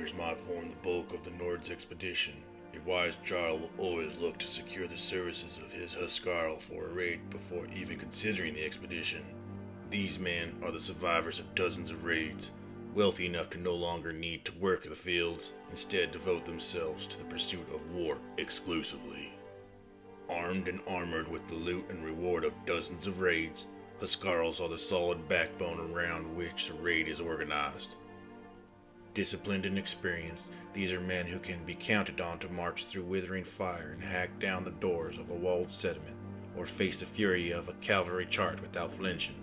raiders might form the bulk of the Nord's expedition, a wise Jarl will always look to secure the services of his Huskarl for a raid before even considering the expedition. These men are the survivors of dozens of raids, wealthy enough to no longer need to work the fields, instead devote themselves to the pursuit of war exclusively. Armed and armored with the loot and reward of dozens of raids, Huskarls are the solid backbone around which the raid is organized. Disciplined and experienced, these are men who can be counted on to march through withering fire and hack down the doors of a walled settlement, or face the fury of a cavalry charge without flinching.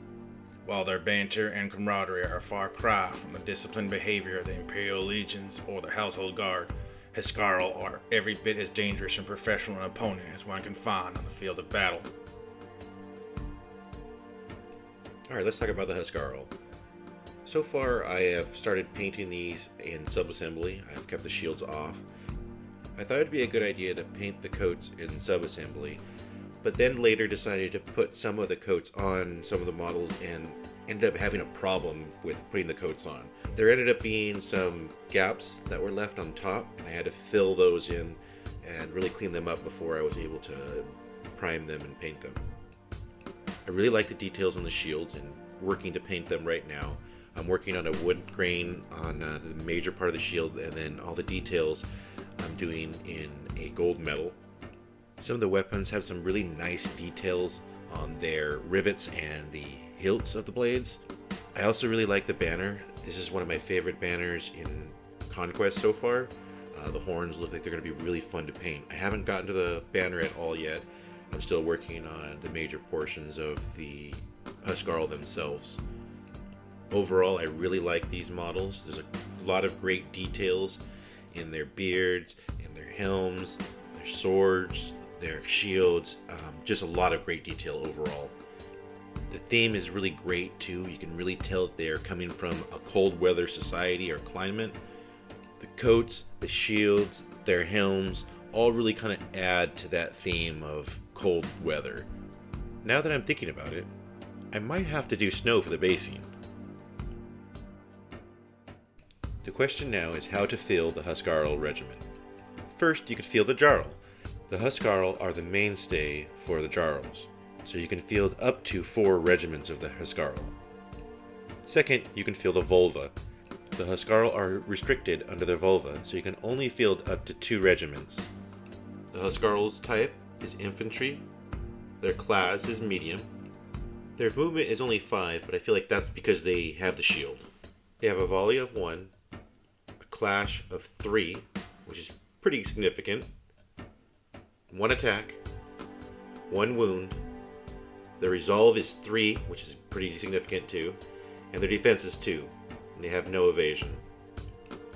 While their banter and camaraderie are a far cry from the disciplined behavior of the Imperial Legions or the Household Guard, Huskarl are every bit as dangerous and professional an opponent as one can find on the field of battle. Alright, let's talk about the Huskarl. So far, I have started painting these in subassembly. I've kept the shields off. I thought it'd be a good idea to paint the coats in subassembly, but then later decided to put some of the coats on some of the models and ended up having a problem with putting the coats on. There ended up being some gaps that were left on top, and I had to fill those in and really clean them up before I was able to prime them and paint them. I really like the details on the shields and working to paint them right now. I'm working on a wood grain on the major part of the shield, and then all the details I'm doing in a gold metal. Some of the weapons have some really nice details on their rivets and the hilts of the blades. I also really like the banner. This is one of my favorite banners in Conquest so far. The horns look like they're going to be really fun to paint. I haven't gotten to the banner at all yet. I'm still working on the major portions of the Huskarl themselves. Overall, I really like these models. There's a lot of great details in their beards, in their helms, their swords, their shields. Just a lot of great detail overall. The theme is really great too. You can really tell that they're coming from a cold weather society or climate. The coats, the shields, their helms, all really kind of add to that theme of cold weather. Now that I'm thinking about it, I might have to do snow for the basing. The question now is how to field the Huskarl Regiment. First, you could field a Jarl. The Huskarl are the mainstay for the Jarls, so you can field up to 4 regiments of the Huskarl. Second, you can field a Volva. The Huskarl are restricted under the Volva, so you can only field up to 2 regiments. The Huskarl's type is infantry, their class is medium, their movement is only 5, but I feel like that's because they have the shield. They have a volley of 1, a clash of 3, which is pretty significant, 1 attack, 1 wound, their resolve is 3, which is pretty significant too, and their defense is 2, and they have no evasion.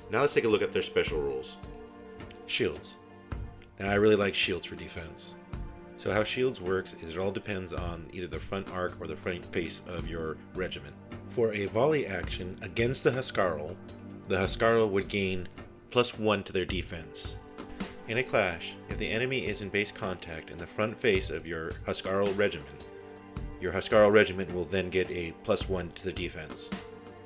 Now let's take a look at their special rules. Shields. Now I really like shields for defense. So how shields works is it all depends on either the front arc or the front face of your regiment. For a volley action against the Huskarl would gain +1 to their defense. In a clash, if the enemy is in base contact in the front face of your Huskarl regiment will then get a +1 to the defense.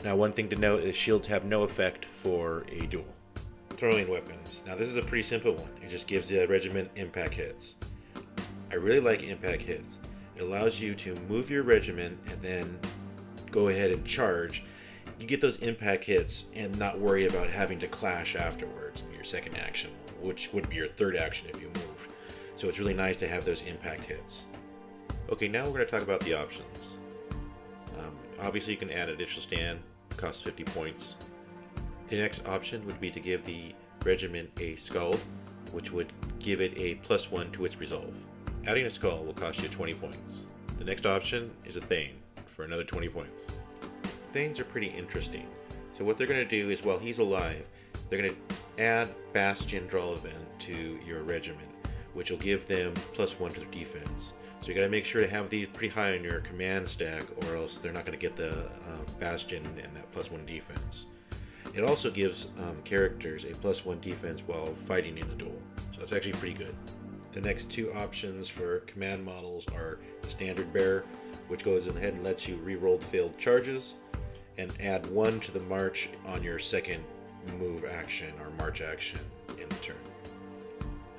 Now one thing to note is shields have no effect for a duel. Throwing weapons. Now this is a pretty simple one. It just gives the regiment impact hits. I really like impact hits. It allows you to move your regiment and then go ahead and charge. You get those impact hits and not worry about having to clash afterwards in your second action, which would be your third action if you moved. So it's really nice to have those impact hits. Okay, now we're going to talk about the options. Obviously you can add additional stand, costs 50 points. The next option would be to give the regiment a skull, which would give it a +1 to its resolve. Adding a skull will cost you 20 points. The next option is a Thane for another 20 points. Thanes are pretty interesting. So what they're going to do is while he's alive, they're going to add Bastion Drollivan to your regiment, which will give them +1 to their defense. So you got to make sure to have these pretty high on your command stack, or else they're not going to get the Bastion and that +1 defense. It also gives characters a +1 defense while fighting in a duel, so that's actually pretty good. The next 2 options for command models are the Standard Bearer, which goes ahead and lets you re-roll failed charges, and add 1 to the march on your second move action or march action in the turn.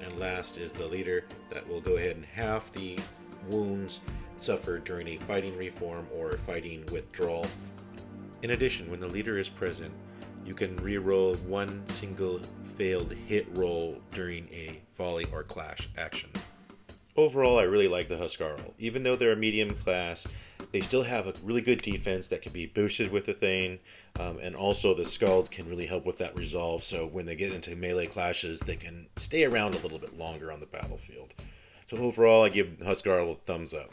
And last is the leader that will go ahead and halve the wounds suffered during a fighting reform or fighting withdrawal. In addition, when the leader is present, you can re-roll one single failed hit roll during a volley or clash action. Overall, I really like the Huskarl. Even though they're a medium class, they still have a really good defense that can be boosted with the thing, and also the Scald can really help with that resolve, so when they get into melee clashes, they can stay around a little bit longer on the battlefield. So overall, I give Huskarl a thumbs up.